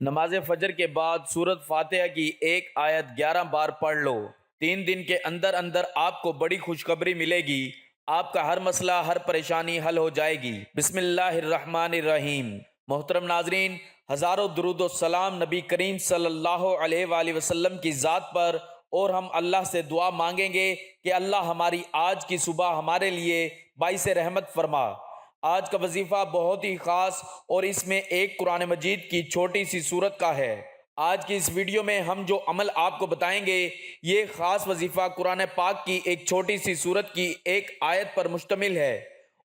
نماز فجر کے بعد سورت فاتحہ کی ایک آیت 11 بار پڑھ لو۔ 3 دن کے اندر اندر آپ کو بڑی خوشخبری ملے گی۔ آپ کا ہر مسئلہ، ہر پریشانی حل ہو جائے گی۔ بسم اللہ الرحمن الرحیم۔ محترم ناظرین، ہزاروں درود و سلام نبی کریم صلی اللہ علیہ وآلہ وسلم کی ذات پر، اور ہم اللہ سے دعا مانگیں گے کہ اللہ ہماری آج کی صبح ہمارے لیے باعث رحمت فرما۔ آج کا وظیفہ بہت ہی خاص اور اس میں ایک قرآن مجید کی چھوٹی سی سورت کا ہے۔ آج کی اس ویڈیو میں ہم جو عمل آپ کو بتائیں گے، یہ خاص وظیفہ قرآن پاک کی ایک چھوٹی سی سورت کی ایک آیت پر مشتمل ہے،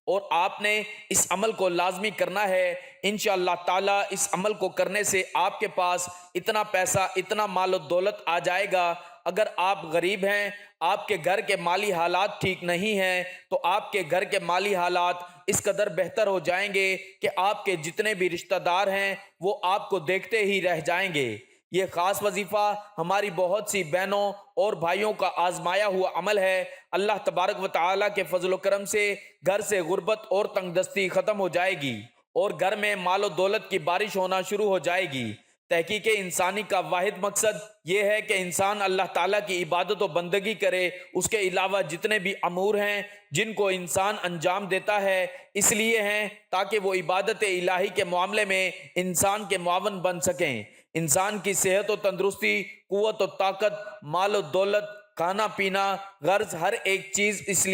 اور آپ نے اس عمل کو لازمی کرنا ہے۔ انشاءاللہ تعالی اس عمل کو کرنے سے آپ کے پاس اتنا پیسہ، اتنا مال و دولت آ جائے گا۔ اگر آپ غریب ہیں، آپ کے گھر کے مالی حالات ٹھیک نہیں ہیں، تو آپ کے گھر کے مالی حالات اس قدر بہتر ہو جائیں گے کہ آپ کے جتنے بھی رشتہ دار ہیں وہ آپ کو دیکھتے ہی رہ جائیں گے۔ یہ خاص وظیفہ ہماری بہت سی بہنوں اور بھائیوں کا آزمایا ہوا عمل ہے۔ اللہ تبارک و تعالیٰ کے فضل و کرم سے گھر سے غربت اور تنگ دستی ختم ہو جائے گی، اور گھر میں مال و دولت کی بارش ہونا شروع ہو جائے گی۔ تحقیق انسانی کا واحد مقصد یہ ہے کہ انسان اللہ تعالیٰ کی عبادت و بندگی کرے۔ اس کے علاوہ جتنے بھی امور ہیں جن کو انسان انجام دیتا ہے، اس لیے ہیں تاکہ وہ عبادت الہی کے معاملے میں انسان کے معاون بن سکیں۔ انسان کی صحت و تندرستی، قوت و طاقت، مال و دولت، کھانا پینا، غرض ہر ایک چیز اس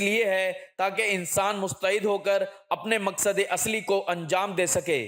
لیے ہے تاکہ انسان مستعد ہو کر اپنے مقصد اصلی کو انجام دے سکے۔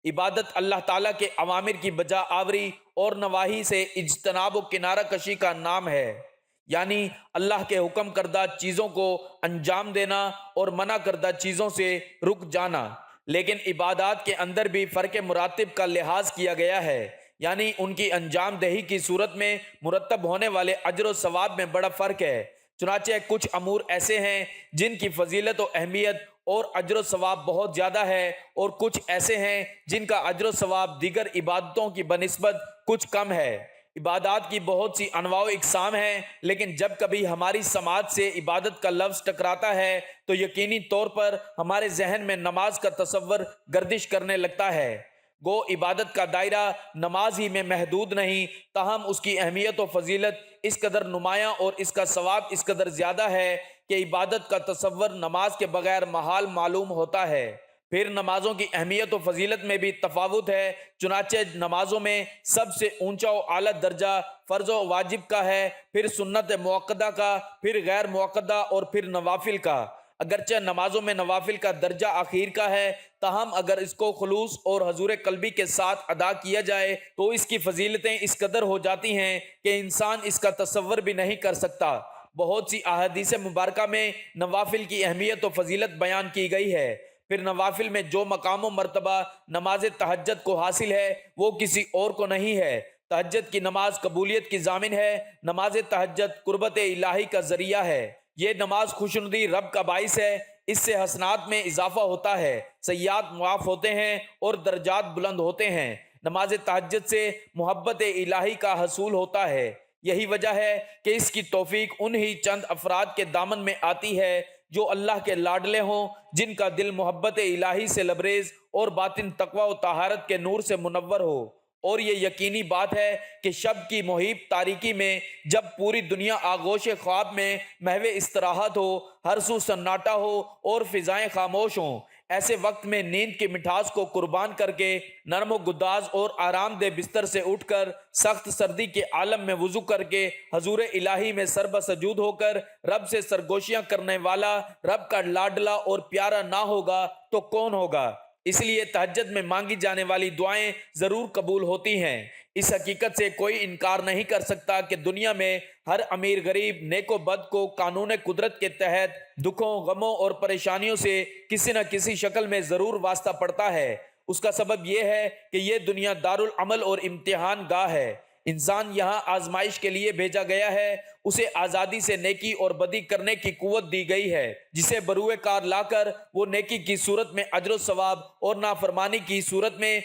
عبادت اللہ تعالیٰ کے اوامر کی بجا آوری اور نواہی سے اجتناب و کنارہ کشی کا نام ہے، یعنی اللہ کے حکم کردہ چیزوں کو انجام دینا اور منع کردہ چیزوں سے رک جانا۔ لیکن عبادات کے اندر بھی فرق مراتب کا لحاظ کیا گیا ہے، یعنی ان کی انجام دہی کی صورت میں مرتب ہونے والے اجر و ثواب میں بڑا فرق ہے۔ چنانچہ کچھ امور ایسے ہیں جن کی فضیلت و اہمیت اور اجر و ثواب بہت زیادہ ہے، اور کچھ ایسے ہیں جن کا اجر و ثواب دیگر عبادتوں کی بنسبت کچھ کم ہے۔ عبادات کی بہت سی انواع و اقسام ہیں، لیکن جب کبھی ہماری سماعت سے عبادت کا لفظ ٹکراتا ہے تو یقینی طور پر ہمارے ذہن میں نماز کا تصور گردش کرنے لگتا ہے۔ گو عبادت کا دائرہ نماز ہی میں محدود نہیں، تاہم اس کی اہمیت و فضیلت اس قدر نمایاں اور اس کا ثواب اس قدر زیادہ ہے کہ عبادت کا تصور نماز کے بغیر محال معلوم ہوتا ہے۔ پھر نمازوں کی اہمیت و فضیلت میں بھی تفاوت ہے۔ چنانچہ نمازوں میں سب سے اونچا و اعلیٰ درجہ فرض و واجب کا ہے، پھر سنت موقدہ کا، پھر غیر موقدہ، اور پھر نوافل کا۔ اگرچہ نمازوں میں نوافل کا درجہ آخر کا ہے، تاہم اگر اس کو خلوص اور حضور قلبی کے ساتھ ادا کیا جائے تو اس کی فضیلتیں اس قدر ہو جاتی ہیں کہ انسان اس کا تصور بھی نہیں کر سکتا۔ بہت سی احادیث مبارکہ میں نوافل کی اہمیت و فضیلت بیان کی گئی ہے۔ پھر نوافل میں جو مقام و مرتبہ نماز تہجد کو حاصل ہے وہ کسی اور کو نہیں ہے۔ تہجد کی نماز قبولیت کی ضامن ہے۔ نماز تہجد قربت الہی کا ذریعہ ہے۔ یہ نماز خوشنودی رب کا باعث ہے۔ اس سے حسنات میں اضافہ ہوتا ہے، سیئات معاف ہوتے ہیں اور درجات بلند ہوتے ہیں۔ نماز تہجد سے محبت الہی کا حصول ہوتا ہے۔ یہی وجہ ہے کہ اس کی توفیق انہی چند افراد کے دامن میں آتی ہے جو اللہ کے لاڈلے ہوں، جن کا دل محبت الہی سے لبریز اور باطن تقوی و طہارت کے نور سے منور ہو۔ اور یہ یقینی بات ہے کہ شب کی محیط تاریکی میں جب پوری دنیا آغوش خواب میں محو استراحت ہو، ہر سو سناٹا ہو اور فضائیں خاموش ہوں، ایسے وقت میں نیند کی مٹھاس کو قربان کر کے نرم و گداز اور آرام دہ بستر سے اٹھ کر سخت سردی کے عالم میں وضو کر کے حضور الہی میں سر بسجود ہو کر رب سے سرگوشیاں کرنے والا رب کا لاڈلا اور پیارا نہ ہوگا تو کون ہوگا؟ اس لیے تہجد میں مانگی جانے والی دعائیں ضرور قبول ہوتی ہیں۔ اس حقیقت سے کوئی انکار نہیں کر سکتا کہ دنیا میں ہر امیر غریب، نیک و بد کو قانون قدرت کے تحت دکھوں، غموں اور پریشانیوں سے کسی نہ کسی شکل میں ضرور واسطہ پڑتا ہے۔ اس کا سبب یہ ہے کہ یہ دنیا دارالعمل اور امتحان گاہ ہے۔ انسان یہاں آزمائش کے لیے بھیجا گیا ہے۔ اسے آزادی سے نیکی اور بدی کرنے کی قوت دی گئی ہے، جسے بروئے کار لا کر وہ نیکی کی صورت میں اجر و ثواب اور نافرمانی کی صورت میں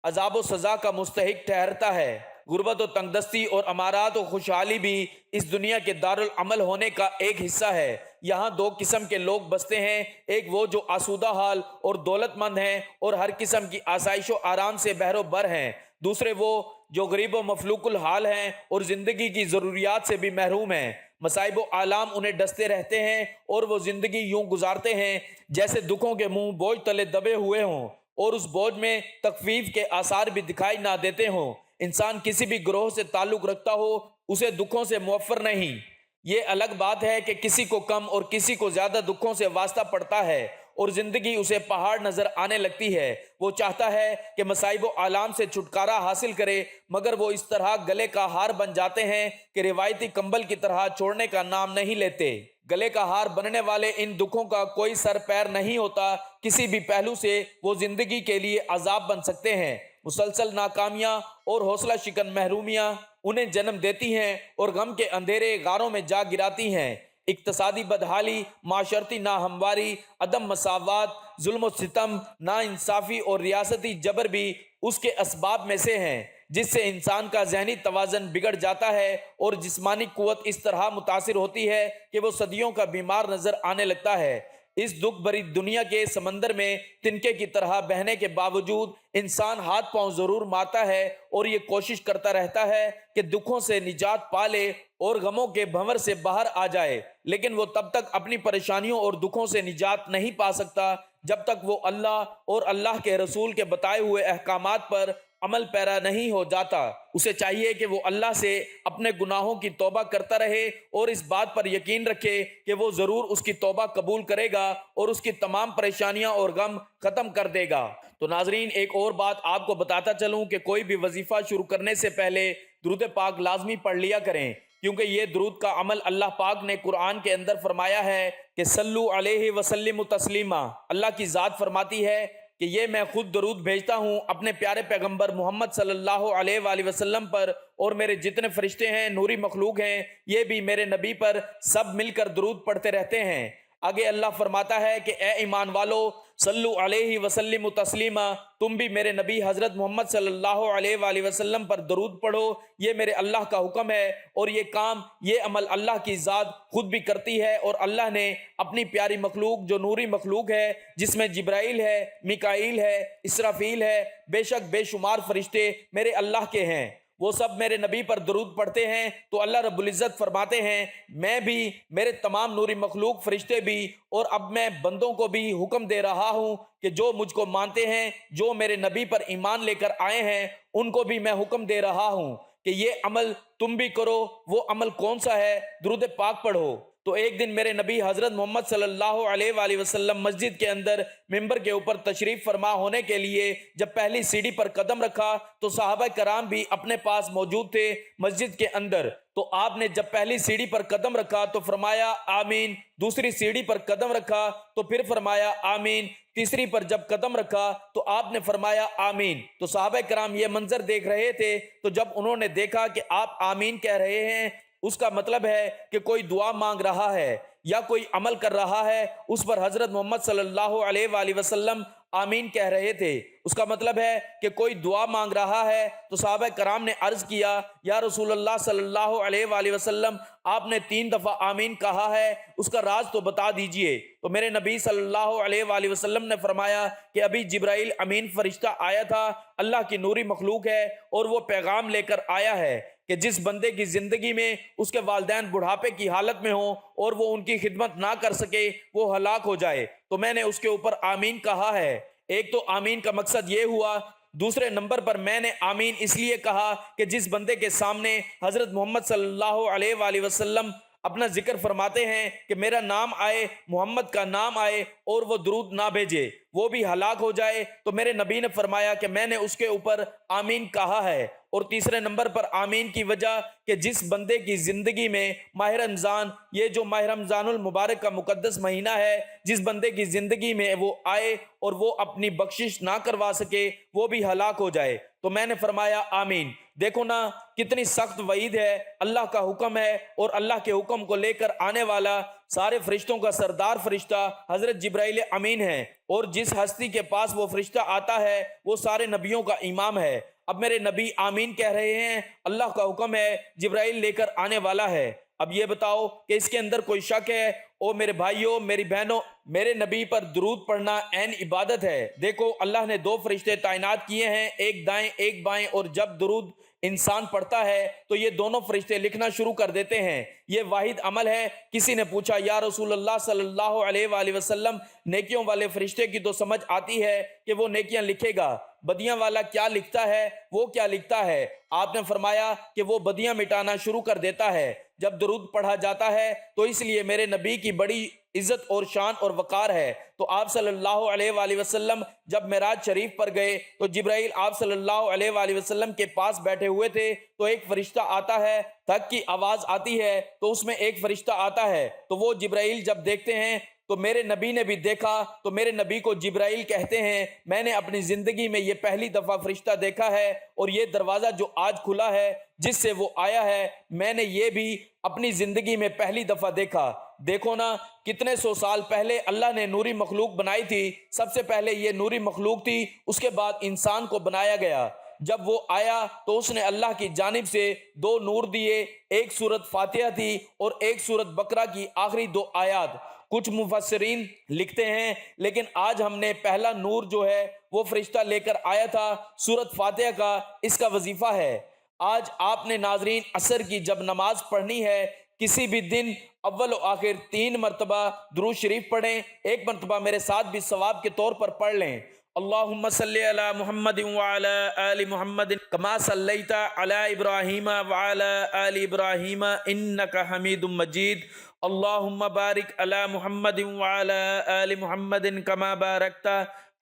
عذاب و سزا کا مستحق ٹھہرتا ہے۔ غربت و تنگدستی اور امارات و خوشحالی بھی اس دنیا کے دارالعمل ہونے کا ایک حصہ ہے۔ یہاں دو قسم کے لوگ بستے ہیں، ایک وہ جو آسودہ حال اور دولت مند ہیں اور ہر قسم کی آسائش و آرام سے بہر و بر ہیں، دوسرے وہ جو غریب و مفلوق الحال ہیں اور زندگی کی ضروریات سے بھی محروم ہیں۔ مصائب و آلام انہیں ڈستے رہتے ہیں اور وہ زندگی یوں گزارتے ہیں جیسے دکھوں کے منہ بوجھ تلے دبے ہوئے ہوں اور اس بوجھ میں تخفیف کے آثار بھی دکھائی نہ دیتے ہوں۔ انسان کسی بھی گروہ سے تعلق رکھتا ہو، اسے دکھوں سے موفر نہیں۔ یہ الگ بات ہے کہ کسی کو کم اور کسی کو زیادہ دکھوں سے واسطہ پڑتا ہے اور زندگی اسے پہاڑ نظر آنے لگتی ہے۔ وہ چاہتا ہے کہ مصائب و آلام سے چھٹکارا حاصل کرے، مگر وہ اس طرح گلے کا ہار بن جاتے ہیں کہ روایتی کمبل کی طرح چھوڑنے کا نام نہیں لیتے۔ گلے کا ہار بننے والے ان دکھوں کا کوئی سر پیر نہیں ہوتا، کسی بھی پہلو سے وہ زندگی کے لیے عذاب بن سکتے ہیں۔ مسلسل ناکامیاں اور حوصلہ شکن محرومیاں انہیں جنم دیتی ہیں اور غم کے اندھیرے غاروں میں جا گراتی ہیں۔ اقتصادی بدحالی، معاشرتی ناہمواری، عدم مساوات، ظلم و ستم، ناانصافی اور ریاستی جبر بھی اس کے اسباب میں سے ہیں، جس سے انسان کا ذہنی توازن بگڑ جاتا ہے اور جسمانی قوت اس طرح متاثر ہوتی ہے کہ وہ صدیوں کا بیمار نظر آنے لگتا ہے۔ اس دکھ بھری دنیا کے سمندر میں تنکے کی طرح بہنے کے باوجود انسان ہاتھ پاؤں ضرور مارتا ہے اور یہ کوشش کرتا رہتا ہے کہ دکھوں سے نجات پا لے اور غموں کے بھنور سے باہر آ جائے، لیکن وہ تب تک اپنی پریشانیوں اور دکھوں سے نجات نہیں پا سکتا جب تک وہ اللہ اور اللہ کے رسول کے بتائے ہوئے احکامات پر عمل پیرا نہیں ہو جاتا۔ اسے چاہیے کہ وہ اللہ سے اپنے گناہوں کی توبہ کرتا رہے اور اس بات پر یقین رکھے کہ وہ ضرور اس کی توبہ قبول کرے گا اور اس کی تمام پریشانیاں اور غم ختم کر دے گا۔ تو ناظرین، ایک اور بات آپ کو بتاتا چلوں کہ کوئی بھی وظیفہ شروع کرنے سے پہلے درود پاک لازمی پڑھ لیا کریں، کیونکہ یہ درود کا عمل اللہ پاک نے قرآن کے اندر فرمایا ہے کہ صلو علیہ وسلم تسلیما۔ اللہ کی ذات فرماتی ہے کہ یہ میں خود درود بھیجتا ہوں اپنے پیارے پیغمبر محمد صلی اللہ علیہ وآلہ وسلم پر، اور میرے جتنے فرشتے ہیں، نوری مخلوق ہیں، یہ بھی میرے نبی پر سب مل کر درود پڑھتے رہتے ہیں۔ آگے اللہ فرماتا ہے کہ اے ایمان والو، صلو علیہ وسلم تسلیما، تم بھی میرے نبی حضرت محمد صلی اللہ علیہ وآلہ وسلم پر درود پڑھو۔ یہ میرے اللہ کا حکم ہے اور یہ کام، یہ عمل اللہ کی ذات خود بھی کرتی ہے، اور اللہ نے اپنی پیاری مخلوق جو نوری مخلوق ہے، جس میں جبرائیل ہے، میکائیل ہے، اسرافیل ہے، بے شک بے شمار فرشتے میرے اللہ کے ہیں، وہ سب میرے نبی پر درود پڑھتے ہیں۔ تو اللہ رب العزت فرماتے ہیں میں بھی، میرے تمام نوری مخلوق فرشتے بھی، اور اب میں بندوں کو بھی حکم دے رہا ہوں کہ جو مجھ کو مانتے ہیں، جو میرے نبی پر ایمان لے کر آئے ہیں، ان کو بھی میں حکم دے رہا ہوں کہ یہ عمل تم بھی کرو۔ وہ عمل کون سا ہے؟ درود پاک پڑھو۔ تو ایک دن میرے نبی حضرت محمد صلی اللہ علیہ وآلہ وسلم مسجد کے اندر ممبر کے اوپر تشریف فرما ہونے کے لیے جب پہلی سیڑھی پر قدم رکھا تو صحابہ کرام بھی اپنے پاس موجود تھے مسجد کے اندر۔ تو آپ نے جب پہلی سیڑھی پر قدم رکھا تو فرمایا آمین، دوسری سیڑھی پر قدم رکھا تو پھر فرمایا آمین، تیسری پر جب قدم رکھا تو آپ نے فرمایا آمین۔ تو صحابہ کرام یہ منظر دیکھ رہے تھے، تو جب انہوں نے دیکھا کہ آپ آمین کہہ رہے ہیں، اس کا مطلب ہے کہ کوئی دعا مانگ رہا ہے یا کوئی عمل کر رہا ہے، اس پر حضرت محمد صلی اللہ علیہ وآلہ وسلم آمین کہہ رہے تھے، اس کا مطلب ہے کہ کوئی دعا مانگ رہا ہے۔ تو صحابہ کرام نے عرض کیا یا رسول اللہ صلی اللہ علیہ وآلہ وسلم، آپ نے 3 دفعہ آمین کہا ہے، اس کا راز تو بتا دیجئے۔ تو میرے نبی صلی اللہ علیہ وآلہ وسلم نے فرمایا کہ ابھی جبرائیل امین فرشتہ آیا تھا، اللہ کی نوری مخلوق ہے، اور وہ پیغام لے کر آیا ہے کہ جس بندے کی زندگی میں اس کے والدین بڑھاپے کی حالت میں ہوں اور وہ ان کی خدمت نہ کر سکے، وہ ہلاک ہو جائے، تو میں نے اس کے اوپر آمین کہا ہے۔ ایک تو آمین کا مقصد یہ ہوا، دوسرے نمبر پر میں نے آمین اس لیے کہا کہ جس بندے کے سامنے حضرت محمد صلی اللہ علیہ وآلہ وسلم اپنا ذکر فرماتے ہیں کہ میرا نام آئے، محمد کا نام آئے، اور وہ درود نہ بھیجے، وہ بھی ہلاک ہو جائے، تو میرے نبی نے فرمایا کہ میں نے اس کے اوپر آمین کہا ہے۔ اور تیسرے نمبر پر آمین کی وجہ کہ جس بندے کی زندگی میں ماہ رمضان، یہ جو ماہ رمضان المبارک کا مقدس مہینہ ہے، جس بندے کی زندگی میں وہ آئے اور وہ اپنی بخشش نہ کروا سکے، وہ بھی ہلاک ہو جائے، تو میں نے فرمایا آمین۔ دیکھو نا کتنی سخت وعید ہے، اللہ کا حکم ہے، اور اللہ کے حکم کو لے کر آنے والا سارے فرشتوں کا سردار فرشتہ حضرت جبرائیل امین ہے، اور جس ہستی کے پاس وہ فرشتہ آتا ہے وہ سارے نبیوں کا امام ہے۔ اب میرے نبی آمین کہہ رہے ہیں، اللہ کا حکم ہے، جبرائیل لے کر آنے والا ہے۔ اب یہ بتاؤ کہ اس کے اندر کوئی شک ہے؟ او میرے بھائیوں، میری بہنوں، میرے نبی پر درود پڑھنا عین عبادت ہے۔ دیکھو اللہ نے دو فرشتے تعینات کیے ہیں، ایک دائیں ایک بائیں، اور جب درود انسان پڑھتا ہے تو یہ دونوں فرشتے لکھنا شروع کر دیتے ہیں۔ یہ واحد عمل ہے۔ کسی نے پوچھا یا رسول اللہ صلی اللہ علیہ وآلہ وسلم، نیکیوں والے فرشتے کی تو سمجھ آتی ہے کہ وہ نیکیاں لکھے گا، بدیاں والا کیا لکھتا ہے؟ وہ کیا لکھتا ہے؟ آپ نے فرمایا کہ وہ بدیاں مٹانا شروع کر دیتا ہے جب درود پڑھا جاتا ہے۔ تو اس لیے میرے نبی کی بڑی عزت اور شان اور وقار ہے۔ تو آپ صلی اللہ علیہ وآلہ وسلم جب معراج شریف پر گئے تو جبرائیل آپ صلی اللہ علیہ وآلہ وسلم کے پاس بیٹھے ہوئے تھے، تو ایک فرشتہ آتا ہے، تھک کی آواز آتی ہے تو اس میں ایک فرشتہ آتا ہے، تو وہ جبرائیل جب دیکھتے ہیں تو میرے نبی نے بھی دیکھا، تو میرے نبی کو جبرائیل کہتے ہیں میں نے اپنی زندگی میں یہ پہلی دفعہ فرشتہ دیکھا ہے، اور یہ دروازہ جو آج کھلا ہے جس سے وہ آیا ہے، میں نے یہ بھی اپنی زندگی میں پہلی دفعہ دیکھا۔ دیکھو نا، کتنے سو سال پہلے اللہ نے نوری مخلوق بنائی تھی، سب سے پہلے یہ نوری مخلوق تھی، اس کے بعد انسان کو بنایا گیا۔ جب وہ آیا تو اس نے اللہ کی جانب سے دو نور دیے، ایک سورت فاتحہ تھی اور ایک سورت بقرہ کی آخری دو آیات۔ کچھ مفسرین لکھتے ہیں لیکن آج ہم نے پہلا نور جو ہے وہ فرشتہ لے کر آیا تھا سورت فاتحہ کا، اس کا وظیفہ ہے۔ آج آپ نے ناظرین عصر کی جب نماز پڑھنی ہے، کسی بھی دن اول و آخر 3 مرتبہ درود شریف پڑھیں، ایک مرتبہ میرے ساتھ بھی ثواب کے طور پر پڑھ لیں۔ اللہم صلی علی محمد وعلی آل محمد کما صلیت علی ابراہیم وعلی آل ابراہیم انک حمید مجید۔ اللہم بارک علی محمد وعلی آل محمد کما بارکت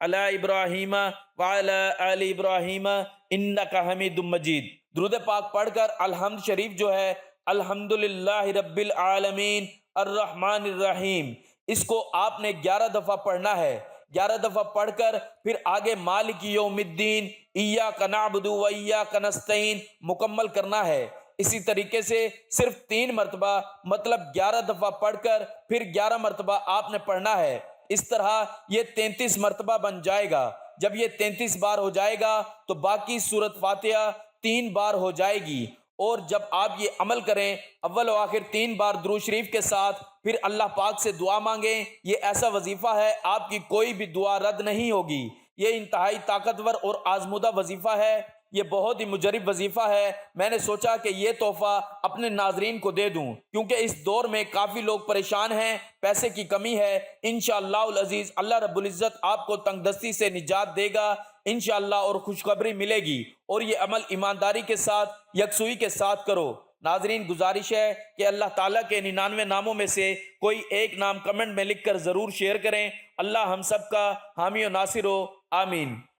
علی ابراہیم وعلی آل ابراہیم انک حمید مجید۔ درود پاک پڑھ کر الحمد شریف جو ہے، الحمدللہ رب العالمین الرحمن الرحیم، اس کو آپ نے 11 دفعہ پڑھنا ہے۔ 11 دفعہ پڑھ کر پھر آگے مالک یوم الدین ایاک نعبد و ایاک نستعین مکمل کرنا ہے۔ اسی طریقے سے صرف 3 مرتبہ مطلب 11 دفعہ پڑھ کر پھر 11 مرتبہ آپ نے پڑھنا ہے۔ اس طرح یہ 33 مرتبہ بن جائے گا۔ جب یہ 33 بار ہو جائے گا تو باقی سورت فاتحہ 3 بار ہو جائے گی۔ اور جب آپ یہ عمل کریں، اول و آخر 3 بار درود شریف کے ساتھ، پھر اللہ پاک سے دعا مانگیں، یہ ایسا وظیفہ ہے آپ کی کوئی بھی دعا رد نہیں ہوگی۔ یہ انتہائی طاقتور اور آزمودہ وظیفہ ہے، یہ بہت ہی مجرب وظیفہ ہے۔ میں نے سوچا کہ یہ تحفہ اپنے ناظرین کو دے دوں، کیونکہ اس دور میں کافی لوگ پریشان ہیں، پیسے کی کمی ہے۔ انشاءاللہ العزیز اللہ رب العزت آپ کو تنگ دستی سے نجات دے گا انشاءاللہ، اور خوشخبری ملے گی۔ اور یہ عمل ایمانداری کے ساتھ، یکسوئی کے ساتھ کرو۔ ناظرین گزارش ہے کہ اللہ تعالیٰ کے 99 ناموں میں سے کوئی ایک نام کمنٹ میں لکھ کر ضرور شیئر کریں۔ اللہ ہم سب کا حامی و ناصر ہو، آمین۔